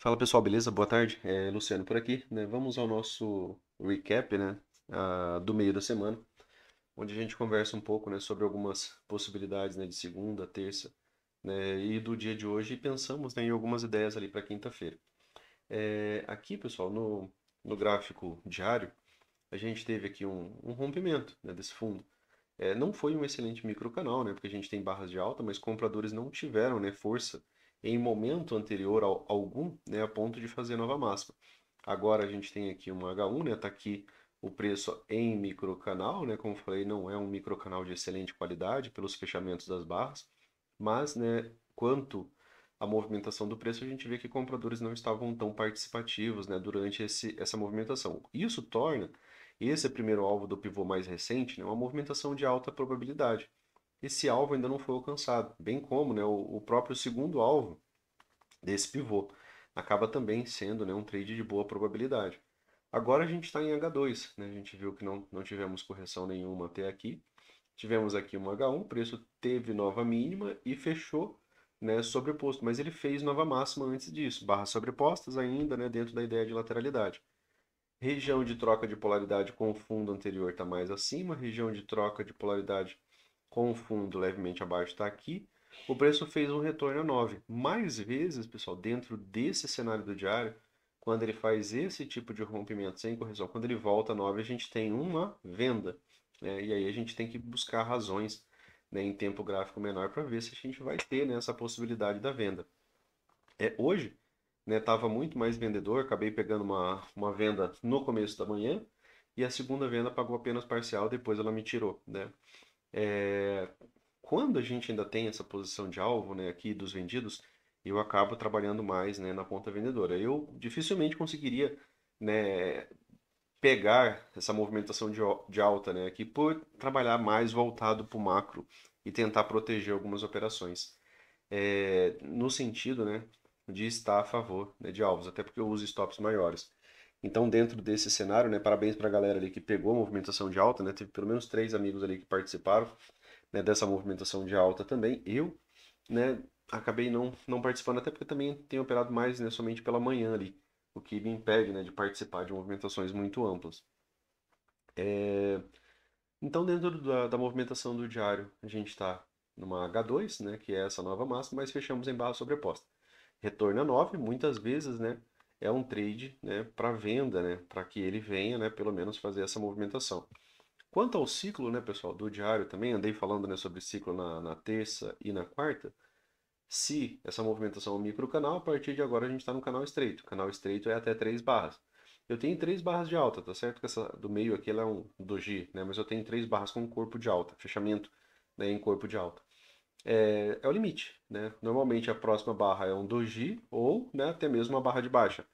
Fala pessoal, beleza? Boa tarde. Luciano por aqui, né? Vamos ao nosso recap, né? Do meio da semana, onde a gente conversa um pouco, né, sobre algumas possibilidades, né, de segunda, terça, né, e do dia de hoje e pensamos, né, em algumas ideias ali para quinta-feira. Aqui, pessoal, no gráfico diário, a gente teve aqui um rompimento, né, desse fundo. Não foi um excelente microcanal, né? Porque a gente tem barras de alta, mas compradores não tiveram, né, força em momento anterior algum, né, a ponto de fazer nova máxima. Agora a gente tem aqui uma H1, né? Tá aqui o preço em microcanal, né? Como eu falei, não é um microcanal de excelente qualidade pelos fechamentos das barras, mas, né, quanto à movimentação do preço, a gente vê que compradores não estavam tão participativos, né, durante essa movimentação. Isso torna esse primeiro alvo do pivô mais recente, né, uma movimentação de alta probabilidade. Esse alvo ainda não foi alcançado, bem como, né, o próprio segundo alvo desse pivô acaba também sendo, né, um trade de boa probabilidade. Agora a gente está em H2, né, a gente viu que não tivemos correção nenhuma até aqui. Tivemos aqui um H1, o preço teve nova mínima e fechou, né, sobreposto, mas ele fez nova máxima antes disso, barras sobrepostas ainda, né, dentro da ideia de lateralidade. Região de troca de polaridade com o fundo anterior está mais acima, região de troca de polaridade com o fundo levemente abaixo está aqui. O preço fez um retorno a 9. Mais vezes, pessoal, dentro desse cenário do diário, quando ele faz esse tipo de rompimento sem correção, quando ele volta a 9, a gente tem uma venda, né? E aí a gente tem que buscar razões, né, em tempo gráfico menor para ver se a gente vai ter, né, essa possibilidade da venda. Hoje, né, estava muito mais vendedor, acabei pegando uma venda no começo da manhã e a segunda venda pagou apenas parcial, depois ela me tirou, né? É, Quando a gente ainda tem essa posição de alvo, né, aqui dos vendidos, eu acabo trabalhando mais, né, na ponta vendedora. Eu dificilmente conseguiria, né, pegar essa movimentação de alta, né, aqui por trabalhar mais voltado para o macro e tentar proteger algumas operações. No sentido, né, de estar a favor, né, de alvos, até porque eu uso stops maiores. Então, dentro desse cenário, né, parabéns para a galera ali que pegou a movimentação de alta, né, teve pelo menos três amigos ali que participaram, né, dessa movimentação de alta também. Eu, né, acabei não participando, até porque também tenho operado mais, né, somente pela manhã ali, o que me impede, né, de participar de movimentações muito amplas. Então, dentro da movimentação do diário, a gente está numa H2, né, que é essa nova máxima, mas fechamos em barra sobreposta. Retorno a 9, muitas vezes, né, é um trade, né, para venda, né, para que ele venha, né, pelo menos fazer essa movimentação. Quanto ao ciclo, né, pessoal, do diário também, andei falando, né, sobre ciclo na terça e na quarta. Se essa movimentação é um microcanal, a partir de agora a gente está no canal estreito. O canal estreito é até 3 barras. Eu tenho 3 barras de alta, tá certo? Que essa do meio aqui ela é um doji, né? Mas eu tenho 3 barras com corpo de alta, fechamento, né, em corpo de alta. É o limite, né? Normalmente a próxima barra é um doji ou, né, até mesmo uma barra de baixa.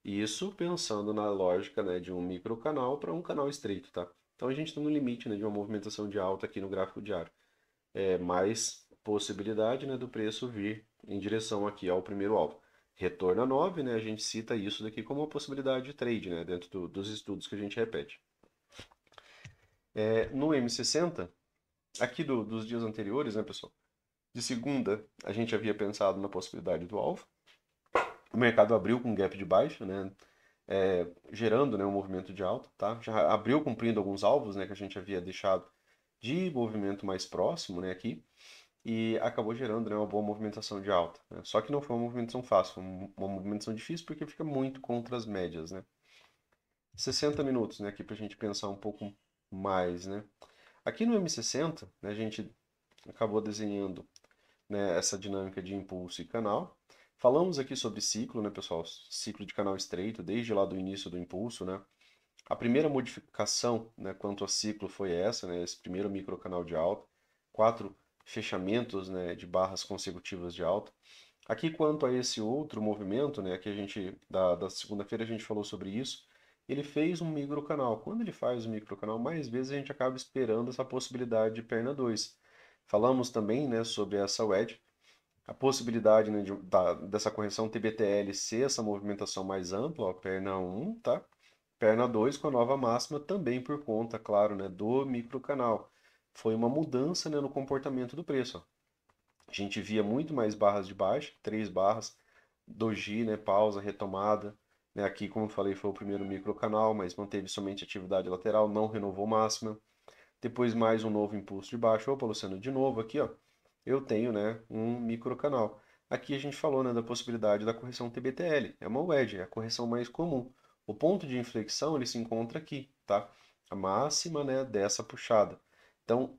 Isso pensando na lógica, né, de um microcanal para um canal estreito, tá? Então a gente está no limite, né, de uma movimentação de alta aqui no gráfico diário. Mais possibilidade, né, do preço vir em direção aqui ao primeiro alvo. Retorno a 9, né, a gente cita isso daqui como uma possibilidade de trade, né, dentro dos estudos que a gente repete. No M60, aqui dos dias anteriores, né, pessoal, de segunda a gente havia pensado na possibilidade do alvo. O mercado abriu com gap de baixa, né, gerando, né, um movimento de alta, tá? Já abriu cumprindo alguns alvos, né, que a gente havia deixado de movimento mais próximo, né, aqui, e acabou gerando, né, uma boa movimentação de alta, né? Só que não foi uma movimentação fácil, foi uma movimentação difícil porque fica muito contra as médias, né? 60 minutos, né, aqui para a gente pensar um pouco mais, né? Aqui no M60, né, a gente acabou desenhando, né, essa dinâmica de impulso e canal. Falamos aqui sobre ciclo, né, pessoal? Ciclo de canal estreito, desde lá do início do impulso, né? A primeira modificação, né, quanto a ciclo foi essa, né, esse primeiro microcanal de alta, quatro fechamentos, né, de barras consecutivas de alta. Aqui quanto a esse outro movimento, né, que a gente da segunda-feira a gente falou sobre isso, ele fez um microcanal. Quando ele faz o microcanal, mais vezes a gente acaba esperando essa possibilidade de perna 2. Falamos também, né, sobre essa wedge, a possibilidade, né, dessa correção TBTL ser essa movimentação mais ampla, ó, perna 1, tá? Perna 2 com a nova máxima também por conta, claro, né, do microcanal. Foi uma mudança, né, no comportamento do preço. Ó. A gente via muito mais barras de baixa, 3 barras, doji, né, pausa, retomada, né, aqui, como eu falei, foi o primeiro microcanal, mas manteve somente atividade lateral, não renovou máxima. Depois mais um novo impulso de baixo. Opa, Luciano, de novo aqui, ó, eu tenho, né, um microcanal. Aqui a gente falou, né, da possibilidade da correção TBTL. É uma wedge, é a correção mais comum. O ponto de inflexão ele se encontra aqui, tá? A máxima, né, dessa puxada. Então,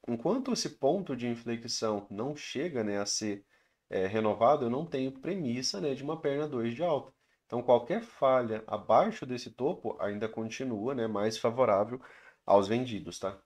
enquanto esse ponto de inflexão não chega, né, a ser renovado, eu não tenho premissa, né, de uma perna 2 de alta. Então, qualquer falha abaixo desse topo ainda continua, né, mais favorável aos vendidos, tá?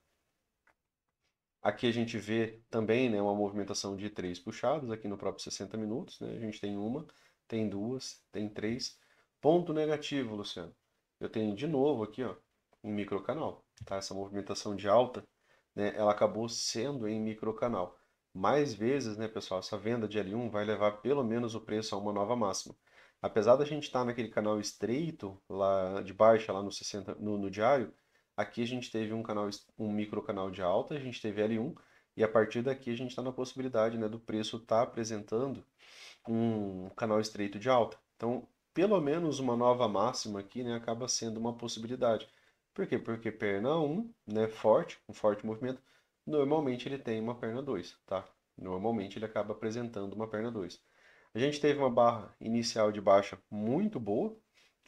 Aqui a gente vê também, né, uma movimentação de três puxadas aqui no próprio 60 minutos, né? A gente tem uma, tem duas, tem três. Ponto negativo, Luciano. Eu tenho de novo aqui, ó, um microcanal, tá? Essa movimentação de alta, né, ela acabou sendo em microcanal. Mais vezes, né, pessoal, essa venda de L1 vai levar pelo menos o preço a uma nova máxima. Apesar da gente estar naquele canal estreito lá de baixa, lá no 60, no diário, aqui a gente teve um micro canal de alta, a gente teve L1, e a partir daqui a gente está na possibilidade, né, do preço estar apresentando um canal estreito de alta. Então, pelo menos uma nova máxima aqui, né, acaba sendo uma possibilidade. Por quê? Porque perna 1, né, forte, um forte movimento, normalmente ele tem uma perna 2, tá? Normalmente ele acaba apresentando uma perna 2. A gente teve uma barra inicial de baixa muito boa,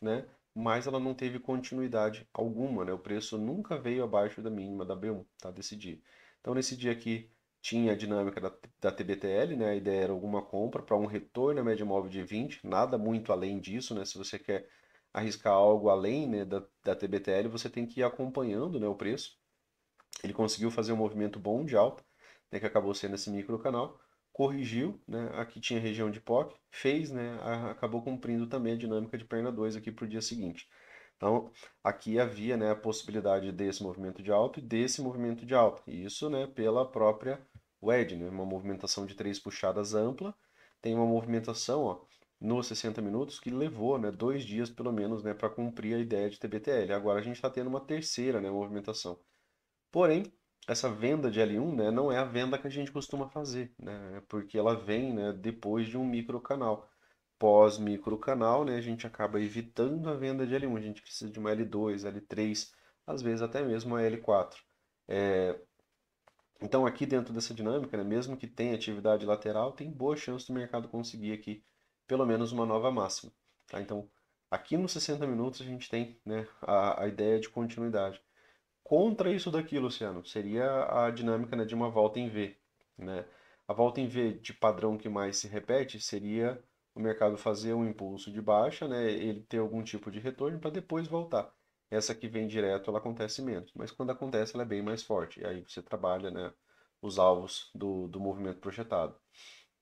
né? Mas ela não teve continuidade alguma, né? O preço nunca veio abaixo da mínima da B1, tá? Desse dia. Então, nesse dia aqui, tinha a dinâmica da TBTL, né? A ideia era alguma compra para um retorno à média móvel de 20, nada muito além disso, né? Se você quer arriscar algo além, né, da TBTL, você tem que ir acompanhando, né, o preço. Ele conseguiu fazer um movimento bom de alta, né, que acabou sendo esse micro canal, corrigiu, né, aqui tinha região de POC, fez, né, acabou cumprindo também a dinâmica de perna 2 aqui para o dia seguinte. Então, aqui havia, né, a possibilidade desse movimento de alta e desse movimento de alta. E isso, né, pela própria wedge, né, uma movimentação de três puxadas ampla, tem uma movimentação, ó, nos 60 minutos que levou, né, 2 dias pelo menos, né, para cumprir a ideia de TBTL. Agora a gente está tendo uma terceira, né, movimentação. Porém, essa venda de L1, né, não é a venda que a gente costuma fazer, né, porque ela vem, né, depois de um microcanal. Pós microcanal, né, a gente acaba evitando a venda de L1, a gente precisa de uma L2, L3, às vezes até mesmo uma L4. É, então aqui dentro dessa dinâmica, né, mesmo que tenha atividade lateral, tem boa chance do mercado conseguir aqui pelo menos uma nova máxima. Tá? Então aqui nos 60 minutos a gente tem, né, a ideia de continuidade. Contra isso daqui, Luciano, seria a dinâmica, né, de uma volta em V, né? A volta em V de padrão que mais se repete seria o mercado fazer um impulso de baixa, né, ele ter algum tipo de retorno para depois voltar. Essa que vem direto, ela acontece menos, mas quando acontece ela é bem mais forte. E aí você trabalha, né, os alvos do movimento projetado.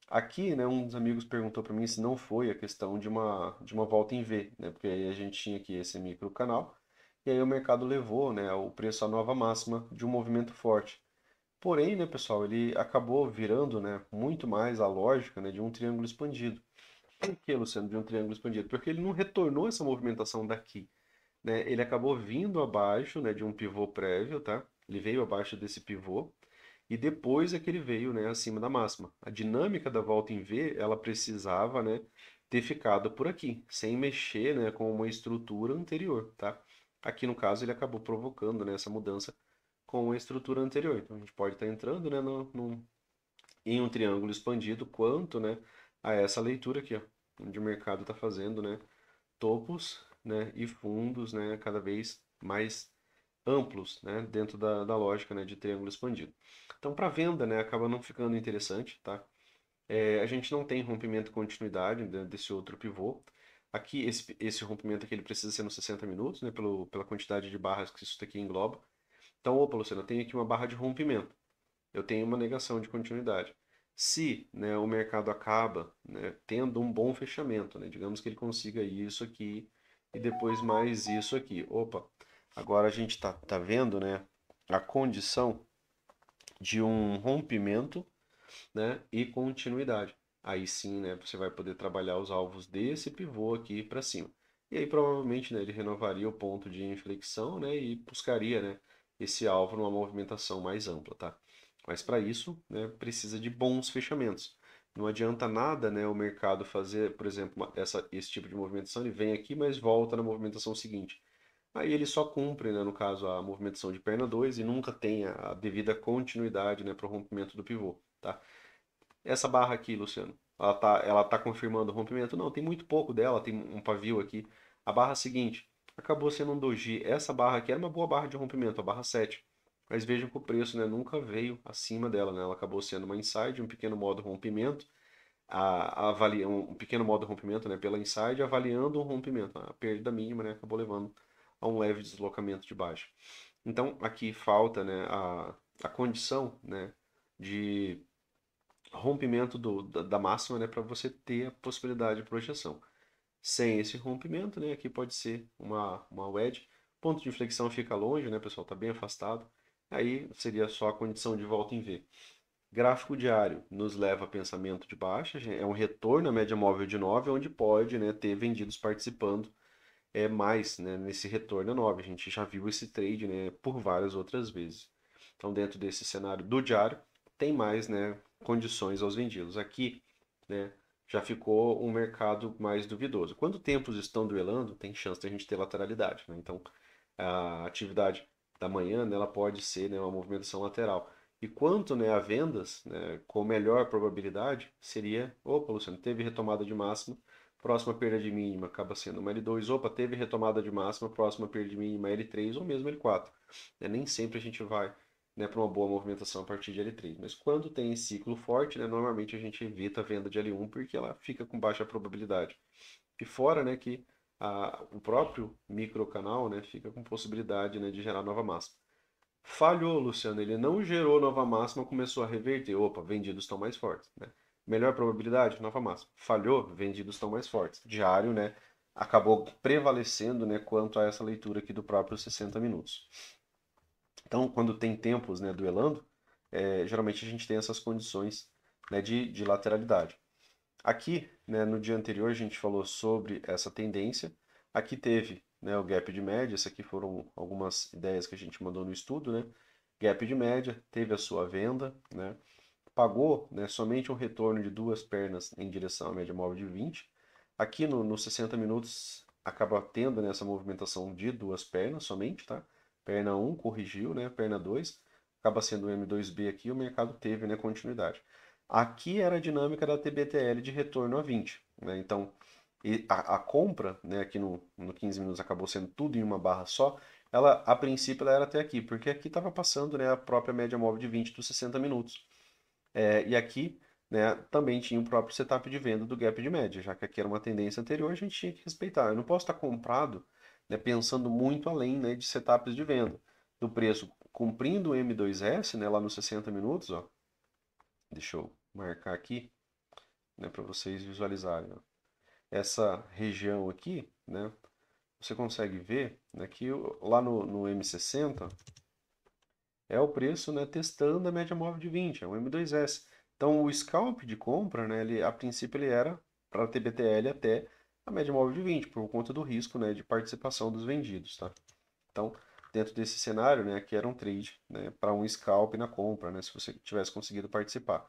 Aqui, né, um dos amigos perguntou para mim se não foi a questão de uma volta em V, né, porque aí a gente tinha aqui esse micro canal e aí o mercado levou, né, o preço à nova máxima de um movimento forte. Porém, né, pessoal, ele acabou virando, né, muito mais a lógica, né, de um triângulo expandido. Por que, Luciano, de um triângulo expandido? Porque ele não retornou essa movimentação daqui, né? Ele acabou vindo abaixo, né, de um pivô prévio, tá? Ele veio abaixo desse pivô e depois é que ele veio, né, acima da máxima. A dinâmica da volta em V, ela precisava, né, ter ficado por aqui, sem mexer, né, com uma estrutura anterior, tá? Aqui no caso ele acabou provocando, né, essa mudança com a estrutura anterior. Então a gente pode estar entrando, né, em um triângulo expandido quanto, né, a essa leitura aqui, ó, onde o mercado está fazendo, né, topos, né, e fundos, né, cada vez mais amplos, né, dentro da lógica, né, de triângulo expandido. Então, para venda, né, acaba não ficando interessante, tá? A gente não tem rompimento e continuidade, né, desse outro pivô. Aqui, esse rompimento aqui, ele precisa ser nos 60 minutos, né, pela quantidade de barras que isso daqui engloba. Então, opa, Luciano, eu tenho aqui uma barra de rompimento. Eu tenho uma negação de continuidade. Se, né, o mercado acaba, né, tendo um bom fechamento, né, digamos que ele consiga isso aqui e depois mais isso aqui. Opa, agora a gente tá vendo, né, a condição de um rompimento, né, e continuidade. Aí sim, né, você vai poder trabalhar os alvos desse pivô aqui para cima. E aí provavelmente, né, ele renovaria o ponto de inflexão, né, e buscaria, né, esse alvo numa movimentação mais ampla, tá? Mas para isso, né, precisa de bons fechamentos. Não adianta nada, né, o mercado fazer, por exemplo, esse tipo de movimentação, ele vem aqui, mas volta na movimentação seguinte. Aí ele só cumpre, né, no caso, a movimentação de perna 2 e nunca tem a devida continuidade, né, para o rompimento do pivô, tá? Essa barra aqui, Luciano, ela tá confirmando o rompimento? Não, tem muito pouco dela, tem um pavio aqui. A barra seguinte acabou sendo um doji. Essa barra aqui era uma boa barra de rompimento, a barra 7. Mas vejam que o preço, né, nunca veio acima dela, né? Ela acabou sendo uma inside, um pequeno modo rompimento, um pequeno modo rompimento, né, pela inside, avaliando um rompimento. A perda mínima, né, acabou levando a um leve deslocamento de baixa. Então, aqui falta, né, a condição, né, de rompimento da máxima, né, para você ter a possibilidade de projeção. Sem esse rompimento, né, aqui pode ser uma wedge. Ponto de inflexão fica longe, né, pessoal, está bem afastado. Aí seria só a condição de volta em V. Gráfico diário nos leva a pensamento de baixa, é um retorno à média móvel de 9, onde pode, né, ter vendidos participando mais, né, nesse retorno a 9. A gente já viu esse trade, né, por várias outras vezes. Então, dentro desse cenário do diário, tem mais, né, condições aos vendidos. Aqui, né, já ficou um mercado mais duvidoso. Quando tempos estão duelando, tem chance de a gente ter lateralidade, né? Então, a atividade da manhã, né, ela pode ser, né, uma movimentação lateral. E quanto, né, a vendas, né, com melhor probabilidade, seria, opa, Luciano, teve retomada de máxima, próxima perda de mínima acaba sendo uma L2, opa, teve retomada de máxima, próxima perda de mínima L3 ou mesmo L4. Nem sempre a gente vai, né, para uma boa movimentação a partir de L3, mas quando tem ciclo forte, né, normalmente a gente evita a venda de L1 porque ela fica com baixa probabilidade. E fora, né, que o próprio microcanal, né, fica com possibilidade, né, de gerar nova máxima. Falhou, Luciano, ele não gerou nova máxima, começou a reverter. Opa, vendidos estão mais fortes, né? Melhor probabilidade, nova máxima. Falhou, vendidos estão mais fortes. Diário, né, acabou prevalecendo, né, quanto a essa leitura aqui do próprio 60 minutos. Então, quando tem tempos, né, duelando, geralmente a gente tem essas condições, né, de lateralidade. Aqui, né, no dia anterior, a gente falou sobre essa tendência. Aqui teve, né, o gap de média. Essas aqui foram algumas ideias que a gente mandou no estudo, né? Gap de média, teve a sua venda, né? Pagou, né, somente um retorno de duas pernas em direção à média móvel de 20. Aqui no 60 minutos acaba tendo, né, essa movimentação de duas pernas somente, tá? Perna 1 corrigiu, né? Perna 2 acaba sendo o M2B aqui, o mercado teve, né, continuidade. Aqui era a dinâmica da TBTL de retorno a 20, né? Então, a compra, né, aqui no 15 minutos acabou sendo tudo em uma barra só. Ela, a princípio, ela era até aqui, porque aqui estava passando, né, a própria média móvel de 20 dos 60 minutos. E aqui, né, também tinha o próprio setup de venda do gap de média, já que aqui era uma tendência anterior, a gente tinha que respeitar. Eu não posso estar comprado, né, pensando muito além, né, de setups de venda. Do preço cumprindo o M2S, né, lá nos 60 minutos, ó. Deixa eu marcar aqui, né, para vocês visualizarem, ó. Essa região aqui, né, você consegue ver, né, que lá no M60 é o preço, né, testando a média móvel de 20, é um M2S. Então o scalp de compra, né, a princípio ele era para a TBTL até a média móvel de 20, por conta do risco, né, de participação dos vendidos, tá? Então, dentro desse cenário, né, aqui era um trade, né, para um scalp na compra, né, se você tivesse conseguido participar.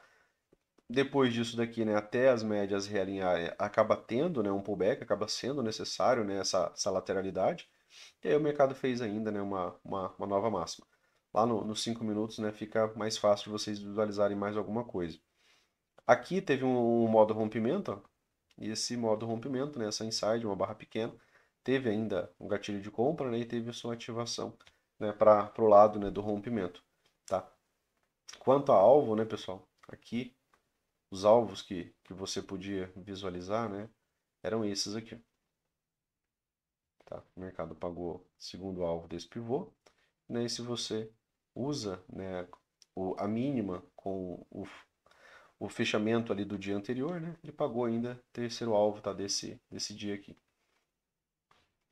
Depois disso daqui, né, até as médias realinhar, acaba tendo, né, um pullback, acaba sendo necessário, né, essa lateralidade. E aí o mercado fez ainda, né, uma nova máxima. Lá nos 5 minutos, né, fica mais fácil de vocês visualizarem mais alguma coisa. Aqui teve um modo rompimento, ó, e esse modo rompimento, né, essa inside, uma barra pequena, teve ainda um gatilho de compra, né, e teve a sua ativação, né, para o lado, né, do rompimento, tá? Quanto a alvo, né, pessoal, aqui os alvos que você podia visualizar, né, eram esses aqui. Tá? O mercado pagou segundo alvo desse pivô, né, e se você usa, né, a mínima com o fechamento ali do dia anterior, né, ele pagou ainda terceiro alvo, tá, desse dia aqui.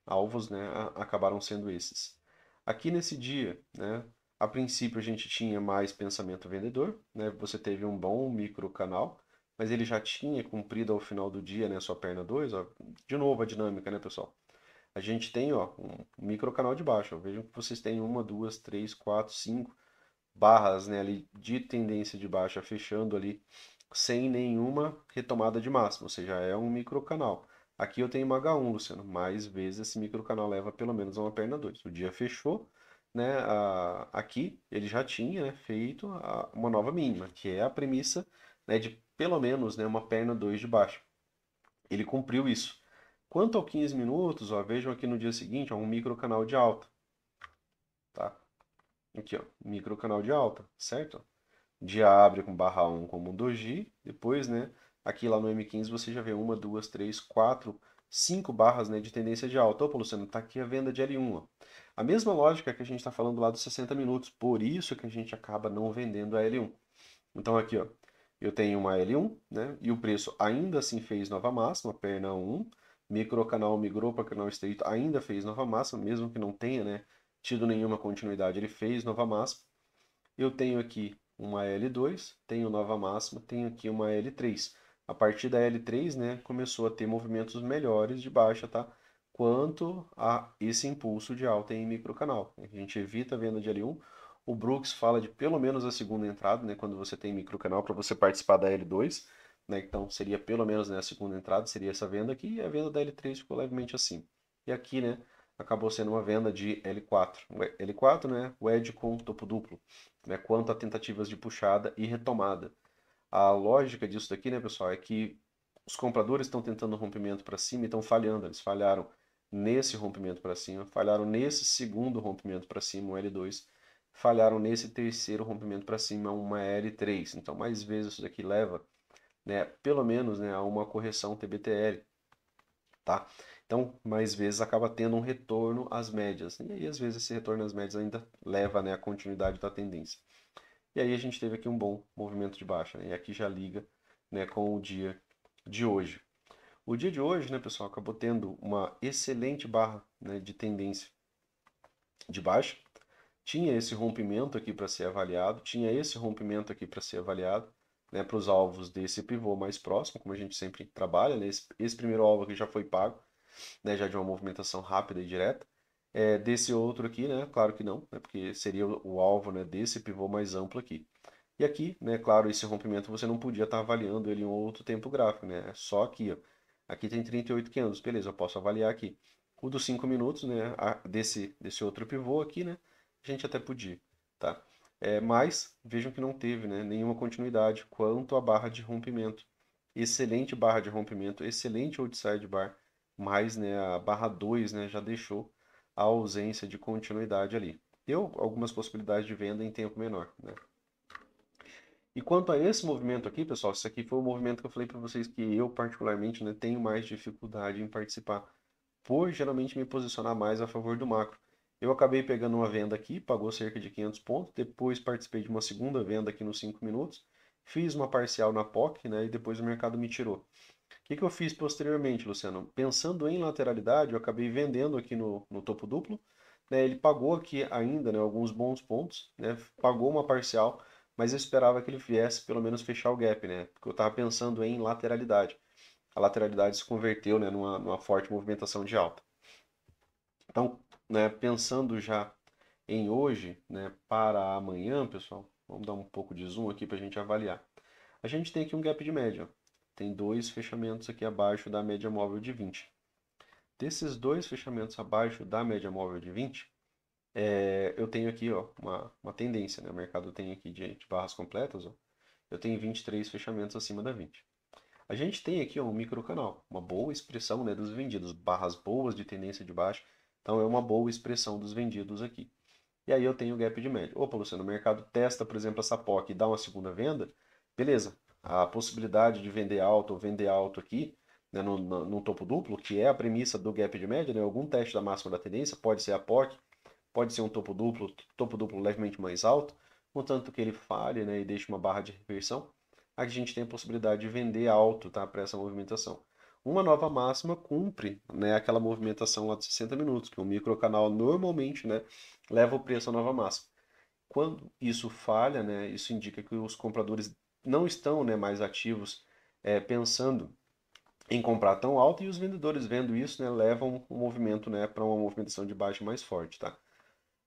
Alvos, né, acabaram sendo esses. Aqui nesse dia, né, a princípio a gente tinha mais pensamento vendedor, né, você teve um bom micro canal, mas ele já tinha cumprido ao final do dia, né, sua perna 2, ó, de novo a dinâmica, né, pessoal? A gente tem, ó, um micro canal de baixo, ó, vejam que vocês têm uma, duas, três, quatro, cinco barras, né, ali de tendência de baixa fechando ali sem nenhuma retomada de máximo, ou seja, é um microcanal. Aqui eu tenho uma H1, Luciano, mais vezes esse microcanal leva pelo menos a uma perna 2. O dia fechou, né? Aqui ele já tinha, né, feito uma nova mínima, que é a premissa, né, de pelo menos, né, uma perna 2 de baixo. Ele cumpriu isso. Quanto ao 15 minutos, ó, vejam aqui no dia seguinte, ó, um microcanal de alta, tá? Aqui, ó, microcanal de alta, certo? Dia abre com barra 1 como um doji, depois, né, aqui lá no M15 você já vê uma, duas, três, quatro, cinco barras, né, de tendência de alta. Opa, Luciano, tá aqui a venda de L1, ó. A mesma lógica que a gente está falando lá dos 60 minutos, por isso que a gente acaba não vendendo a L1. Então aqui, ó, eu tenho uma L1, né, e o preço ainda assim fez nova máxima, perna 1, microcanal migrou para canal estreito, ainda fez nova máxima, mesmo que não tenha, né, tido nenhuma continuidade, ele fez nova máxima. Eu tenho aqui uma L2, tenho nova máxima, tenho aqui uma L3. A partir da L3, né, começou a ter movimentos melhores de baixa, tá? Quanto a esse impulso de alta em microcanal. A gente evita a venda de L1. O Brooks fala de pelo menos a segunda entrada, né, quando você tem microcanal, para você participar da L2. Né, então seria pelo menos, né, a segunda entrada, seria essa venda aqui, e a venda da L3 ficou levemente acima. E aqui, né, acabou sendo uma venda de L4. L4, né, wedge com topo duplo, né, quanto a tentativas de puxada e retomada. A lógica disso daqui, né, pessoal, é que os compradores estão tentando um rompimento para cima e estão falhando. Eles falharam nesse rompimento para cima, falharam nesse segundo rompimento para cima, um L2, falharam nesse terceiro rompimento para cima, uma L3. Então, mais vezes isso daqui leva, né, pelo menos, né, a uma correção TBTL, tá? Então, mais vezes acaba tendo um retorno às médias. E aí, às vezes, esse retorno às médias ainda leva, né, a continuidade da tendência. E aí a gente teve aqui um bom movimento de baixa, né? E aqui já liga, né, com o dia de hoje. O dia de hoje, né, pessoal, acabou tendo uma excelente barra, né, de tendência de baixa. Tinha esse rompimento aqui para ser avaliado, tinha esse rompimento aqui para ser avaliado, né, para os alvos desse pivô mais próximo, como a gente sempre trabalha, né? Esse primeiro alvo aqui já foi pago, né, já de uma movimentação rápida e direta. Desse outro aqui, né, claro que não, né, porque seria o alvo, né, desse pivô mais amplo aqui. E aqui, né, claro, esse rompimento você não podia estar avaliando ele em um outro tempo gráfico, né? É só aqui, ó. Aqui tem 38,500, beleza, eu posso avaliar aqui. O dos 5 minutos, né, desse outro pivô aqui, né, a gente até podia, tá? Mas vejam que não teve, né, nenhuma continuidade quanto à barra de rompimento. Excelente barra de rompimento, excelente outside bar, mas, né, a barra 2, né, já deixou a ausência de continuidade ali. Deu algumas possibilidades de venda em tempo menor, né? E quanto a esse movimento aqui, pessoal, isso aqui foi o movimento que eu falei para vocês que eu, particularmente, né, tenho mais dificuldade em participar, por geralmente me posicionar mais a favor do macro. Eu acabei pegando uma venda aqui, pagou cerca de 500 pontos, depois participei de uma segunda venda aqui nos 5 minutos, fiz uma parcial na POC, né, e depois o mercado me tirou. O que eu fiz posteriormente, Luciano? Pensando em lateralidade, eu acabei vendendo aqui no topo duplo, né, ele pagou aqui ainda, né, alguns bons pontos, né, pagou uma parcial, mas eu esperava que ele viesse pelo menos fechar o gap, né, porque eu estava pensando em lateralidade. A lateralidade se converteu, né, numa forte movimentação de alta. Então, né, pensando já em hoje, né, para amanhã, pessoal, vamos dar um pouco de zoom aqui para a gente avaliar. A gente tem aqui um gap de média, ó. Tem dois fechamentos aqui abaixo da média móvel de 20. Desses dois fechamentos abaixo da média móvel de 20, eu tenho aqui, ó, uma tendência, né? O mercado tem aqui de barras completas, ó, eu tenho 23 fechamentos acima da 20. A gente tem aqui, ó, um microcanal, uma boa expressão, né, dos vendidos, barras boas de tendência de baixa, então é uma boa expressão dos vendidos aqui. E aí eu tenho o gap de média. Opa, Luciano, o mercado testa, por exemplo, essa POC e dá uma segunda venda, beleza. A possibilidade de vender alto ou vender alto aqui, né, no topo duplo, que é a premissa do gap de média, né, algum teste da máxima da tendência, pode ser a POC, pode ser um topo duplo levemente mais alto, contanto que ele falhe, né, e deixe uma barra de reversão, a gente tem a possibilidade de vender alto, tá, para essa movimentação. Uma nova máxima cumpre, né, aquela movimentação lá de 60 minutos, que o microcanal normalmente, né, leva o preço à nova máxima. Quando isso falha, né, isso indica que os compradores não estão, né, mais ativos, pensando em comprar tão alto, e os vendedores vendo isso, né, levam o movimento, né, para uma movimentação de baixa mais forte, tá?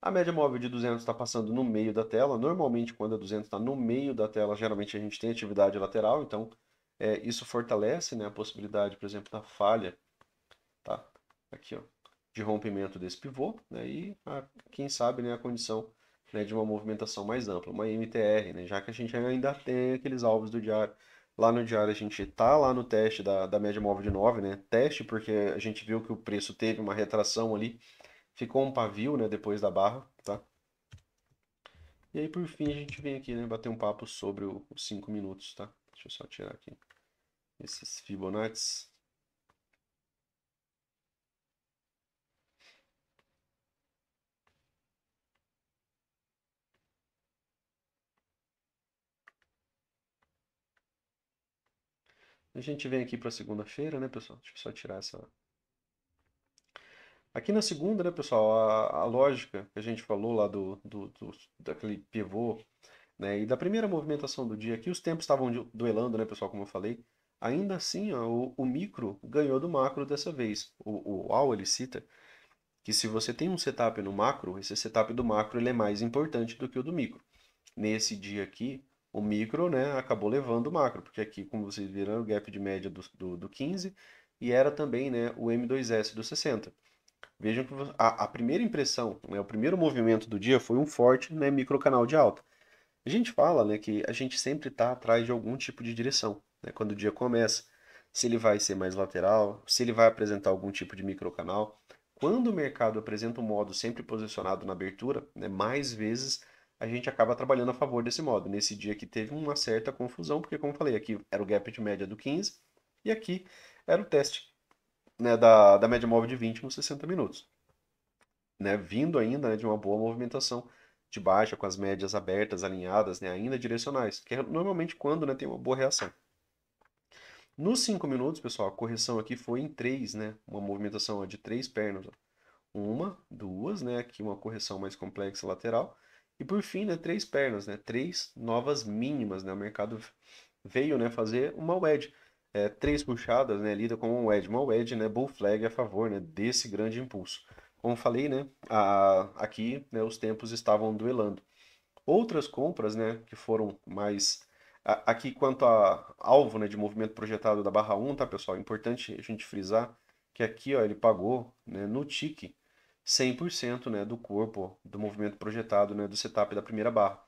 A média móvel de 200 está passando no meio da tela. Normalmente, quando a 200 está no meio da tela, geralmente a gente tem atividade lateral. Então, isso fortalece, né, a possibilidade, por exemplo, da falha, tá? Aqui, ó, de rompimento desse pivô, né, e quem sabe, né, a condição, né, de uma movimentação mais ampla, uma MTR, né, já que a gente ainda tem aqueles alvos do diário. Lá no diário a gente está lá no teste da média móvel de 9, né? Teste porque a gente viu que o preço teve uma retração ali, ficou um pavio, né, depois da barra, tá? E aí, por fim, a gente vem aqui, né, bater um papo sobre os 5 minutos, tá? Deixa eu só tirar aqui esses Fibonacci. A gente vem aqui para segunda-feira, né, pessoal? Deixa eu só tirar essa. Aqui na segunda, né, pessoal, a lógica que a gente falou lá daquele pivô, né, e da primeira movimentação do dia, aqui os tempos estavam duelando, né, pessoal, como eu falei. Ainda assim, ó, o micro ganhou do macro dessa vez. O Al, ele cita que se você tem um setup no macro, esse setup do macro ele é mais importante do que o do micro. Nesse dia aqui, o micro, né, acabou levando o macro, porque aqui, como vocês viram, é o gap de média do 15 e era também, né, o M2S do 60. Vejam que a primeira impressão, né, o primeiro movimento do dia foi um forte, né, microcanal de alta. A gente fala, né, que a gente sempre está atrás de algum tipo de direção, né, quando o dia começa. Se ele vai ser mais lateral, se ele vai apresentar algum tipo de microcanal. Quando o mercado apresenta um modo sempre posicionado na abertura, né, mais vezes a gente acaba trabalhando a favor desse modo. Nesse dia aqui teve uma certa confusão, porque como eu falei, aqui era o gap de média do 15 e aqui era o teste, né, da média móvel de 20 nos 60 minutos, né, vindo ainda, né, de uma boa movimentação de baixa, com as médias abertas, alinhadas, né, ainda direcionais, que é normalmente quando, né, tem uma boa reação. Nos 5 minutos, pessoal, a correção aqui foi em 3, né, uma movimentação ó, de 3 pernas. Ó. Uma, duas, né, aqui uma correção mais complexa lateral. E por fim, né, 3 pernas, né, 3 novas mínimas, né, o mercado veio, né, fazer uma wedge. 3 puxadas, né, lida como uma wedge, né, bull flag a favor, né, desse grande impulso. Como falei, né, aqui, né, os tempos estavam duelando. Outras compras, né, que foram mais aqui quanto a alvo, né, de movimento projetado da barra 1, tá, pessoal? É importante a gente frisar que aqui, ó, ele pagou, né, no tique 100%, né, do corpo do movimento projetado, né, do setup da primeira barra.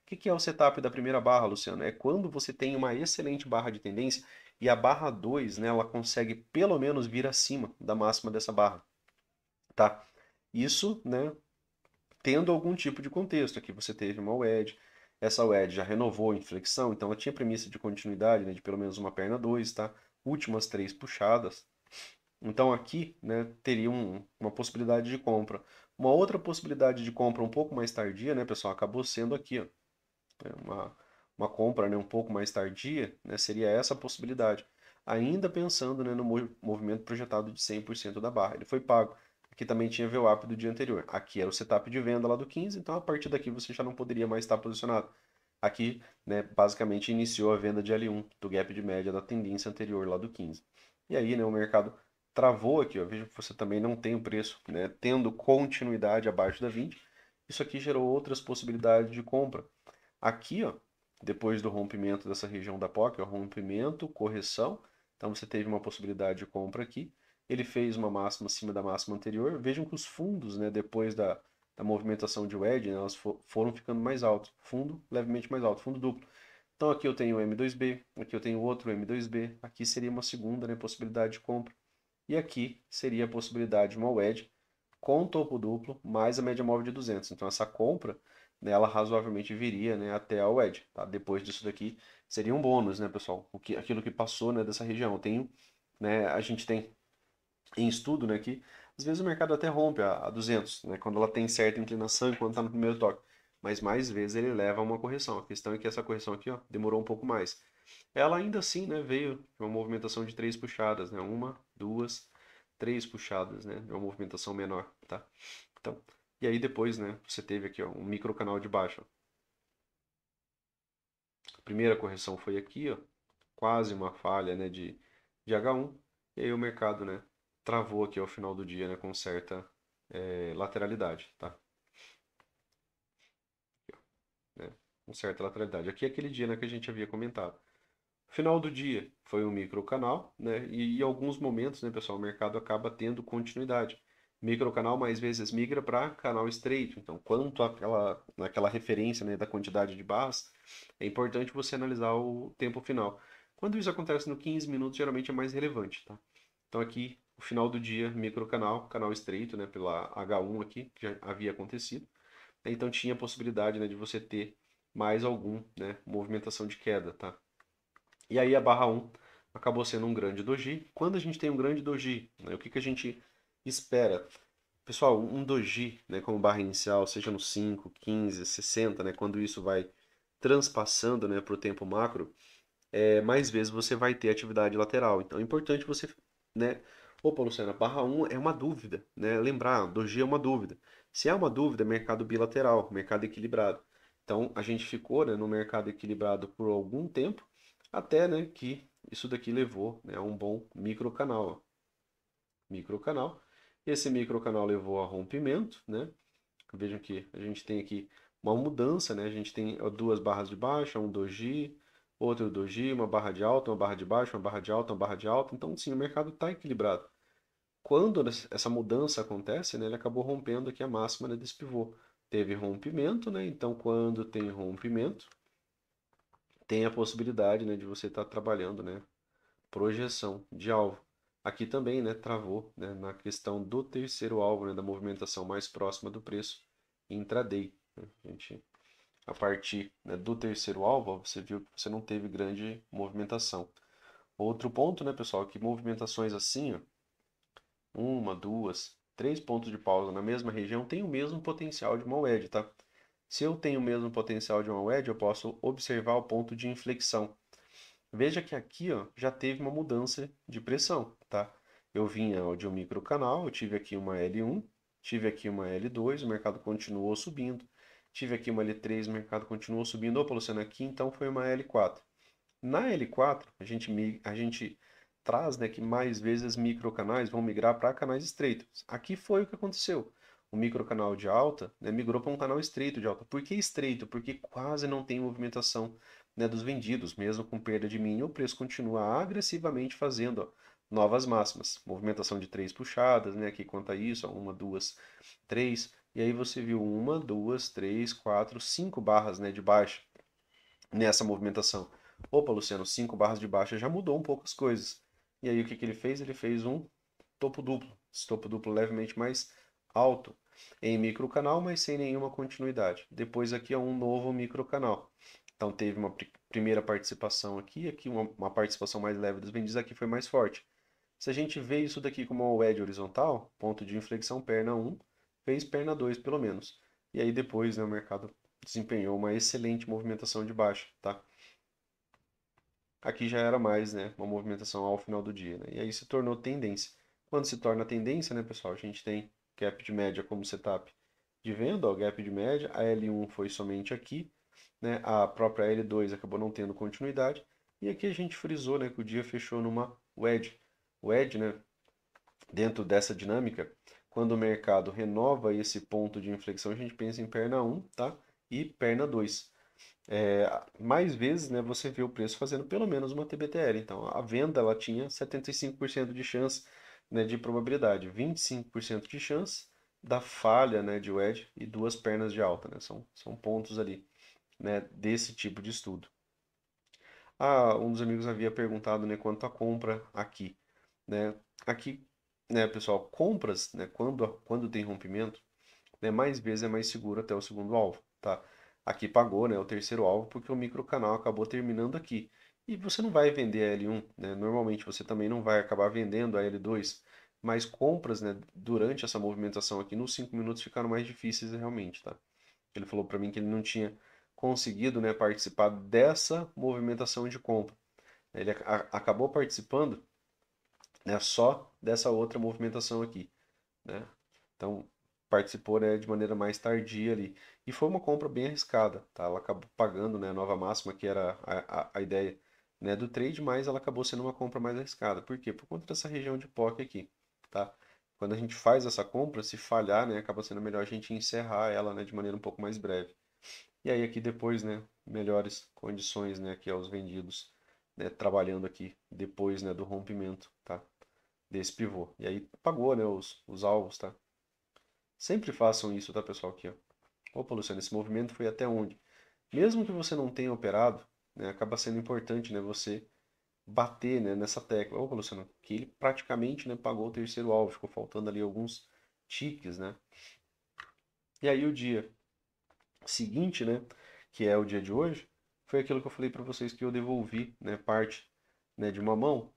O que é o setup da primeira barra, Luciano? É quando você tem uma excelente barra de tendência e a barra 2, né, ela consegue pelo menos vir acima da máxima dessa barra, tá? Isso, né, tendo algum tipo de contexto. Aqui você teve uma wedge, essa wedge já renovou em flexão, então ela tinha premissa de continuidade, né, de pelo menos uma perna 2, tá? Últimas 3 puxadas. Então aqui, né, teria uma possibilidade de compra. Uma outra possibilidade de compra um pouco mais tardia, né, pessoal, acabou sendo aqui, ó, uma compra, né, um pouco mais tardia, né, seria essa a possibilidade. Ainda pensando, né, no movimento projetado de 100% da barra. Ele foi pago. Aqui também tinha VWAP do dia anterior. Aqui era o setup de venda lá do 15, então a partir daqui você já não poderia mais estar posicionado. Aqui, né, basicamente iniciou a venda de L1 do gap de média da tendência anterior lá do 15. E aí, né, o mercado travou aqui, ó. Veja que você também não tem o preço, né, tendo continuidade abaixo da 20. Isso aqui gerou outras possibilidades de compra. Aqui, ó, depois do rompimento dessa região da POC, ó, rompimento, correção, então você teve uma possibilidade de compra aqui. Ele fez uma máxima acima da máxima anterior. Vejam que os fundos, né, depois da movimentação de wedge, né, elas foram ficando mais altos. Fundo levemente mais alto, fundo duplo. Então aqui eu tenho o M2B, aqui eu tenho outro M2B, aqui seria uma segunda, né, possibilidade de compra. E aqui seria a possibilidade de uma wedge com topo duplo mais a média móvel de 200. Então essa compra, né, ela razoavelmente viria, né, até a wedge. Tá? Depois disso daqui seria um bônus, né, pessoal? Aquilo que passou, né, dessa região. Né, a gente tem em estudo, né, que às vezes o mercado até rompe a 200, né, quando ela tem certa inclinação e quando está no primeiro toque. Mas mais vezes ele leva a uma correção. A questão é que essa correção aqui, ó, demorou um pouco mais. Ela ainda assim, né, veio de uma movimentação de 3 puxadas, né? Uma, duas, 3 puxadas, né? De uma movimentação menor, tá? Então, e aí depois, né, você teve aqui, ó, um micro canal de baixa. A primeira correção foi aqui, ó, quase uma falha, né, de H1. E aí o mercado, né, travou aqui ao final do dia, né, com certa lateralidade, tá? uma certa lateralidade. Aqui é aquele dia, né, que a gente havia comentado. Final do dia foi um microcanal, né? E em alguns momentos, né, pessoal, o mercado acaba tendo continuidade. Microcanal mais vezes migra para canal estreito. Então, quanto naquela referência, né, da quantidade de barras, é importante você analisar o tempo final. Quando isso acontece no 15 minutos, geralmente é mais relevante, tá? Então aqui, o final do dia, microcanal, canal estreito, né, pela H1 aqui, que já havia acontecido. Então tinha a possibilidade, né, de você ter mais algum, né, movimentação de queda, tá? E aí a barra um acabou sendo um grande doji. Quando a gente tem um grande doji, né, o que que a gente espera? Pessoal, um doji, né, como barra inicial, seja no 5, 15, 60, né, quando isso vai transpassando, né, para o tempo macro, mais vezes você vai ter atividade lateral. Então é importante você, né? Opa, Luciana, barra um é uma dúvida, né? Lembrar, doji é uma dúvida. Se é uma dúvida, é mercado bilateral, mercado equilibrado. Então a gente ficou, né, no mercado equilibrado por algum tempo, até, né, que isso daqui levou, né, a um bom microcanal. Ó. Microcanal. Esse microcanal levou a rompimento, né? Vejam que a gente tem aqui uma mudança, né? A gente tem duas barras de baixa, um doji, outro doji, uma barra de alta, uma barra de baixa, uma barra de alta, uma barra de alta. Então, sim, o mercado está equilibrado. Quando essa mudança acontece, né, ele acabou rompendo aqui a máxima, né, desse pivô. Teve rompimento, né? Então, quando tem rompimento, tem a possibilidade, né, de você estar trabalhando, né, projeção de alvo. Aqui também, né, travou, né, na questão do terceiro alvo, né, da movimentação mais próxima do preço intraday. Né? A partir, né, do terceiro alvo, você viu que você não teve grande movimentação. Outro ponto, né, pessoal, que movimentações assim, ó, uma, duas, três pontos de pausa na mesma região tem o mesmo potencial de uma wedge, tá? Se eu tenho o mesmo potencial de uma wedge, eu posso observar o ponto de inflexão. Veja que aqui, ó, já teve uma mudança de pressão, tá? Eu vinha ó, de um microcanal, eu tive aqui uma L1, tive aqui uma L2, o mercado continuou subindo. Tive aqui uma L3, o mercado continuou subindo. Opa, Luciano, aqui então foi uma L4. Na L4, a gente traz, né, que mais vezes microcanais vão migrar para canais estreitos. Aqui foi o que aconteceu. O microcanal de alta, né, migrou para um canal estreito de alta. Por que estreito? Porque quase não tem movimentação, né, dos vendidos. Mesmo com perda de mínimo, o preço continua agressivamente fazendo ó, novas máximas. Movimentação de três puxadas, né, aqui conta isso, ó, uma, duas, três. E aí você viu uma, duas, três, quatro, cinco barras, né, de baixa nessa movimentação. Opa, Luciano, 5 barras de baixa já mudou um pouco as coisas. E aí o que que ele fez? Ele fez um topo duplo. Esse topo duplo levemente mais alto em microcanal, mas sem nenhuma continuidade. Depois aqui é um novo microcanal. Então teve uma primeira participação aqui, aqui uma participação mais leve dos vendidos, aqui foi mais forte. Se a gente vê isso daqui como uma wedge horizontal, ponto de inflexão perna um, fez perna 2 pelo menos. E aí depois, né, o mercado desempenhou uma excelente movimentação de baixa, tá? Aqui já era mais, né, uma movimentação ao final do dia, né? E aí se tornou tendência. Quando se torna tendência, né, pessoal, a gente tem gap de média como setup de venda, ó, gap de média, a L1 foi somente aqui, né? A própria L2 acabou não tendo continuidade, e aqui a gente frisou, né, que o dia fechou numa wedge. Wedge, né, dentro dessa dinâmica, quando o mercado renova esse ponto de inflexão, a gente pensa em perna um, tá? E perna 2. Mais vezes, né, você vê o preço fazendo pelo menos uma TBTL. Então, a venda ela tinha 75% de chance, né, de probabilidade, 25% de chance da falha, né, de wedge e duas pernas de alta, né? São pontos ali, né, desse tipo de estudo. Um dos amigos havia perguntado, né, quanto à compra aqui, né? Aqui, né, pessoal, compras, né, quando tem rompimento, né, mais vezes é mais seguro até o segundo alvo, tá? Aqui pagou, né, o terceiro alvo porque o microcanal acabou terminando aqui. E você não vai vender a L1, né? Normalmente você também não vai acabar vendendo a L2, mas compras, né, durante essa movimentação aqui nos 5 minutos ficaram mais difíceis realmente, tá? Ele falou para mim que ele não tinha conseguido, né, participar dessa movimentação de compra. Ele acabou participando, né, só dessa outra movimentação aqui, né? Então, participou, né, de maneira mais tardia ali. E foi uma compra bem arriscada, tá? Ela acabou pagando, né, a nova máxima, que era a ideia, né, do trade, mas ela acabou sendo uma compra mais arriscada. Por quê? Por conta dessa região de POC aqui, tá? Quando a gente faz essa compra, se falhar, né, acaba sendo melhor a gente encerrar ela, né, de maneira um pouco mais breve. E aí aqui depois, né, melhores condições, né, aqui aos vendidos, né, trabalhando aqui depois, né, do rompimento, tá? Desse pivô. E aí pagou, né, os alvos, tá? Sempre façam isso, tá, pessoal? Aqui, ó. Opa, Luciano, esse movimento foi até onde? Mesmo que você não tenha operado, né, acaba sendo importante, né, você bater, né, nessa tecla. Opa, Luciano, que ele praticamente, né, pagou o terceiro alvo, ficou faltando ali alguns tiques, né? E aí o dia seguinte, né, que é o dia de hoje, foi aquilo que eu falei para vocês que eu devolvi, né, parte, né, de uma mão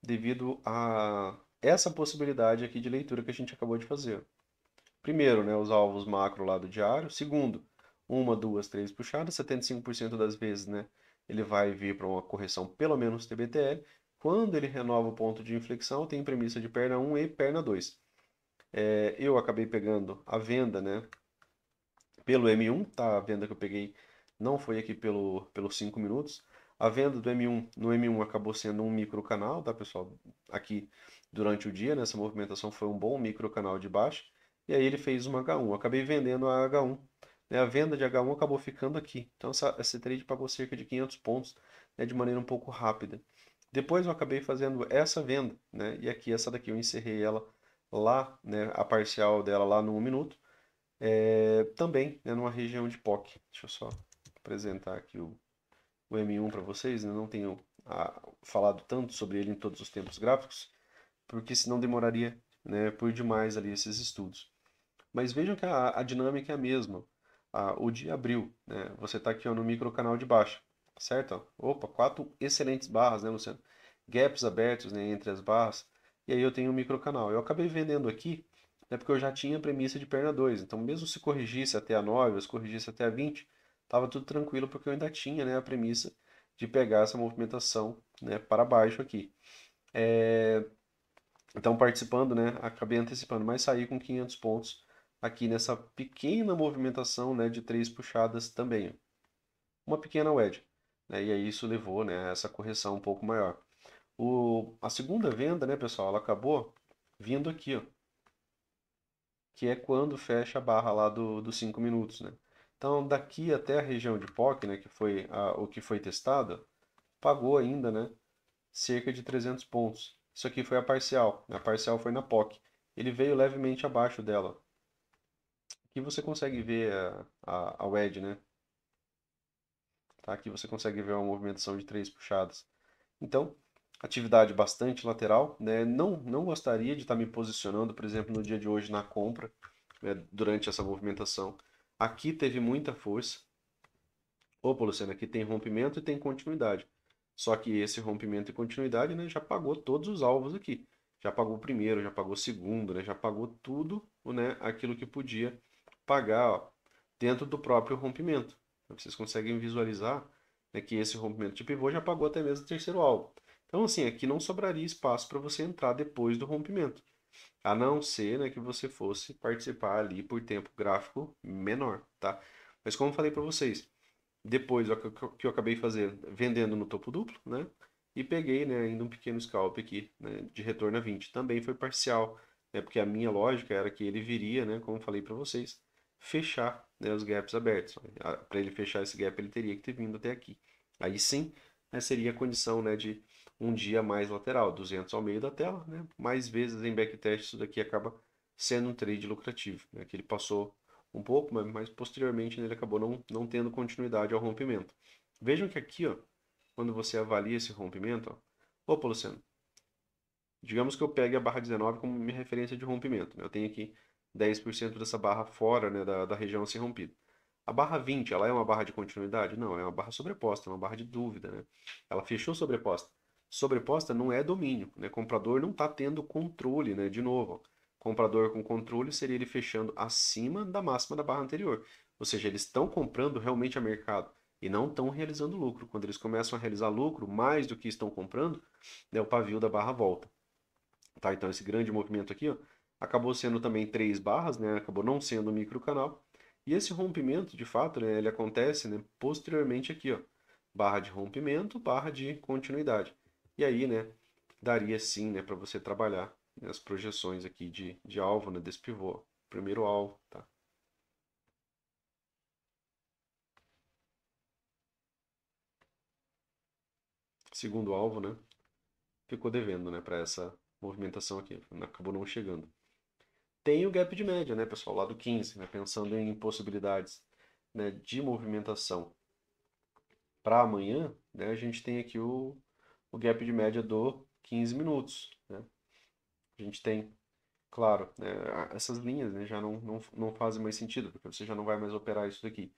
devido a essa possibilidade aqui de leitura que a gente acabou de fazer. Primeiro, né, os alvos macro lá do diário. Segundo, uma, duas, três puxadas. 75% das vezes, né, ele vai vir para uma correção pelo menos TBTL. Quando ele renova o ponto de inflexão, tem premissa de perna 1 e perna 2. Eu acabei pegando a venda, né, pelo M1, tá? A venda que eu peguei não foi aqui pelos 5 minutos. A venda do M1 no M1 acabou sendo um micro canal, tá, pessoal? Aqui durante o dia, nessa movimentação foi um bom micro canal de baixa. E aí ele fez uma H1. Eu acabei vendendo a H1. Né? A venda de H1 acabou ficando aqui. Então essa trade pagou cerca de 500 pontos, né, de maneira um pouco rápida. Depois eu acabei fazendo essa venda, né? E aqui essa daqui eu encerrei ela lá, né, a parcial dela lá no 1 minuto. Também, né, numa região de POC. Deixa eu só apresentar aqui o M1 para vocês, né? Não tenho falado tanto sobre ele em todos os tempos gráficos, porque senão demoraria, né, por demais ali esses estudos. Mas vejam que a dinâmica é a mesma. O dia abriu, né? Você está aqui ó, no micro canal de baixa, certo? Opa, quatro excelentes barras, né, Luciano? Gaps abertos, né, entre as barras. E aí eu tenho um micro canal. Eu acabei vendendo aqui, né, porque eu já tinha a premissa de perna 2. Então, mesmo se corrigisse até a 9, ou se corrigisse até a 20, estava tudo tranquilo, porque eu ainda tinha, né, a premissa de pegar essa movimentação, né, para baixo aqui. Então, participando, né, acabei antecipando, mas saí com 500 pontos aqui nessa pequena movimentação, né, de três puxadas também. Uma pequena wedge, né, e aí isso levou, né, a essa correção um pouco maior. A segunda venda, né, pessoal, ela acabou vindo aqui, ó, que é quando fecha a barra lá dos 5 minutos, né. Então, daqui até a região de POC, né, que foi o que foi testado, pagou ainda, né, cerca de 300 pontos. Isso aqui foi a parcial, né? A parcial foi na POC. Ele veio levemente abaixo dela. Aqui você consegue ver a wedge, né? Tá? Aqui você consegue ver uma movimentação de três puxadas. Então, atividade bastante lateral, né? Não gostaria de estar me posicionando, por exemplo, no dia de hoje na compra, né? Durante essa movimentação. Aqui teve muita força. Opa, Luciano, aqui tem rompimento e tem continuidade. Só que esse rompimento e continuidade, né, já pagou todos os alvos aqui. Já pagou o primeiro, já pagou o segundo, né, já pagou tudo, né, aquilo que podia pagar, ó, dentro do próprio rompimento. Então, vocês conseguem visualizar, né, que esse rompimento de pivô já pagou até mesmo o terceiro alvo. Então, assim, aqui não sobraria espaço para você entrar depois do rompimento. A não ser, né, que você fosse participar ali por tempo gráfico menor, tá? Mas como eu falei para vocês, depois, o que eu acabei fazendo, vendendo no topo duplo, né? E peguei, né, ainda um pequeno scalp aqui, né, de retorno a 20. Também foi parcial, né, porque a minha lógica era que ele viria, né, como falei para vocês, fechar, né, os gaps abertos. Para ele fechar esse gap, ele teria que ter vindo até aqui. Aí sim, né, seria a condição, né, de um dia mais lateral, 200 ao meio da tela, né? Mais vezes em backtest isso daqui acaba sendo um trade lucrativo, né, que ele passou um pouco, mas posteriormente ele acabou não tendo continuidade ao rompimento. Vejam que aqui, ó, quando você avalia esse rompimento, ó, opa, Luciano, digamos que eu pegue a barra 19 como minha referência de rompimento, né? Eu tenho aqui 10% dessa barra fora, né, da região a ser rompida. A barra 20, ela é uma barra de continuidade? Não, é uma barra sobreposta, é uma barra de dúvida, né? Ela fechou sobreposta. Sobreposta não é domínio, né? Comprador não está tendo controle, né? De novo, ó, comprador com controle seria ele fechando acima da máxima da barra anterior. Ou seja, eles estão comprando realmente a mercado e não estão realizando lucro. Quando eles começam a realizar lucro mais do que estão comprando, né, o pavio da barra volta. Tá? Então esse grande movimento aqui, ó, acabou sendo também três barras, né? Acabou não sendo um microcanal. E esse rompimento, de fato, né, ele acontece, né, posteriormente aqui, ó, barra de rompimento, barra de continuidade. E aí, né, daria sim, né, para você trabalhar, né, as projeções aqui de alvo, né, desse pivô. Primeiro alvo, tá? segundo alvo, né? Ficou devendo, né, para essa movimentação aqui, acabou não chegando. Tem o gap de média, né, pessoal, lá do 15, né, pensando em possibilidades, né, de movimentação para amanhã, né, a gente tem aqui o gap de média do 15 minutos, né? A gente tem, claro, né, essas linhas, né, já não fazem mais sentido, porque você já não vai mais operar isso daqui.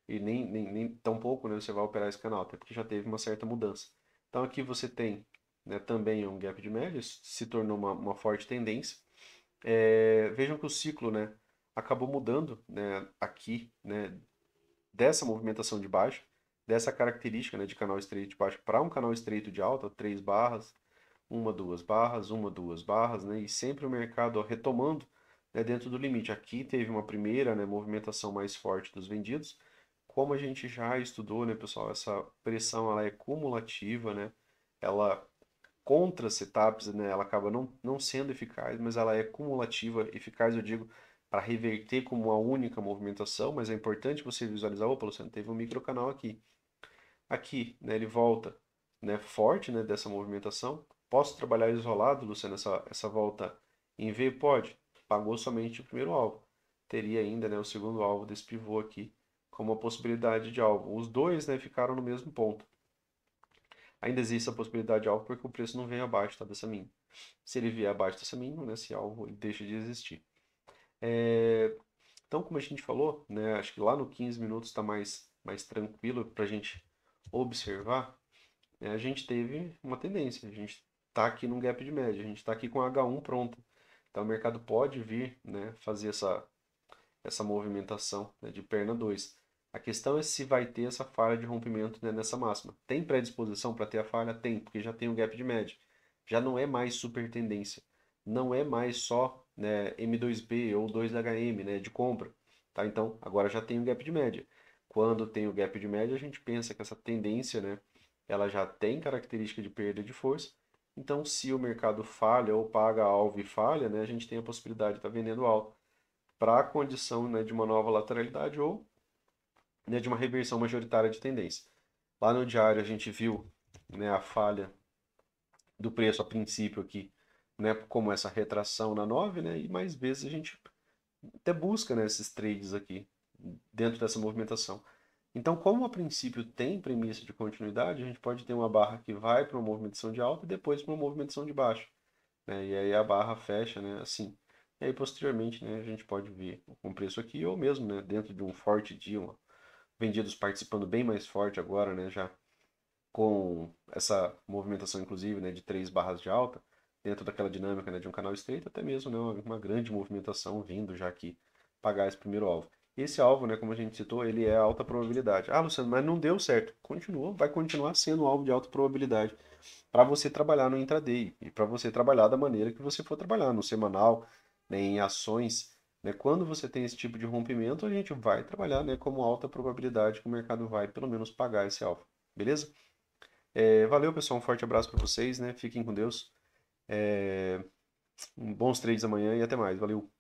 E nem tampouco, né, você vai operar esse canal, até porque já teve uma certa mudança. Então aqui você tem, né, também um gap de média, se tornou uma forte tendência. Vejam que o ciclo, né, acabou mudando, né, aqui, né, dessa movimentação de baixo, dessa característica, né, de canal estreito de baixo para um canal estreito de alta, 3 barras, uma, duas barras, né, e sempre o mercado ó, retomando, né, dentro do limite. Aqui teve uma primeira, né, movimentação mais forte dos vendidos. Como a gente já estudou, né, pessoal, essa pressão ela é cumulativa, né, ela contra setups, né, ela acaba não sendo eficaz, mas ela é cumulativa, eficaz, eu digo, para reverter como uma única movimentação, mas é importante você visualizar, opa, Luciano, teve um microcanal aqui. Aqui, né, ele volta, né, forte, né, dessa movimentação. Posso trabalhar isolado, Luciano, essa volta em V? Pode. Pagou somente o primeiro alvo. Teria ainda, né, o segundo alvo desse pivô aqui como uma possibilidade de alvo. Os dois, né, ficaram no mesmo ponto. Ainda existe a possibilidade de alvo porque o preço não vem abaixo, tá, dessa mínima. Se ele vier abaixo dessa mínima, né, esse alvo ele deixa de existir. Então, como a gente falou, né, acho que lá no 15 minutos está mais tranquilo para a gente observar. A gente teve uma tendência, a gente está aqui num gap de média, a gente está aqui com a H1 pronta. Então o mercado pode vir, né, fazer essa movimentação, né, de perna 2. A questão é se vai ter essa falha de rompimento, né, nessa máxima. Tem predisposição para ter a falha? Tem, porque já tem o gap de média. Já não é mais super tendência. Não é mais só, né, M2B ou 2HM, né, de compra. Tá? Então agora já tem o gap de média. Quando tem o gap de média, a gente pensa que essa tendência, né, ela já tem característica de perda de força. Então, se o mercado falha ou paga alvo e falha, né, a gente tem a possibilidade de estar vendendo alto para a condição, né, de uma nova lateralidade ou, né, de uma reversão majoritária de tendência. Lá no diário a gente viu, né, a falha do preço a princípio aqui, né, como essa retração na 9, né, e mais vezes a gente até busca, né, esses trades aqui dentro dessa movimentação. Então, como a princípio tem premissa de continuidade, a gente pode ter uma barra que vai para uma movimentação de alta e depois para uma movimentação de baixo, né? E aí a barra fecha, né, assim. E aí posteriormente, né, a gente pode ver com preço aqui ou mesmo, né, dentro de um forte dia, vendidos participando bem mais forte agora, né, já com essa movimentação inclusive, né, de 3 barras de alta, dentro daquela dinâmica, né, de um canal estreito, até mesmo, né, uma grande movimentação vindo já aqui pagar esse primeiro alvo. Esse alvo, né, como a gente citou, ele é alta probabilidade. Ah, Luciano, mas não deu certo. Continua, vai continuar sendo um alvo de alta probabilidade para você trabalhar no intraday e para você trabalhar da maneira que você for trabalhar, no semanal, né, em ações. Né? Quando você tem esse tipo de rompimento, a gente vai trabalhar, né, como alta probabilidade que o mercado vai pelo menos pagar esse alvo. Beleza? Valeu, pessoal. Um forte abraço para vocês, né? Fiquem com Deus. Bons trades amanhã e até mais. Valeu.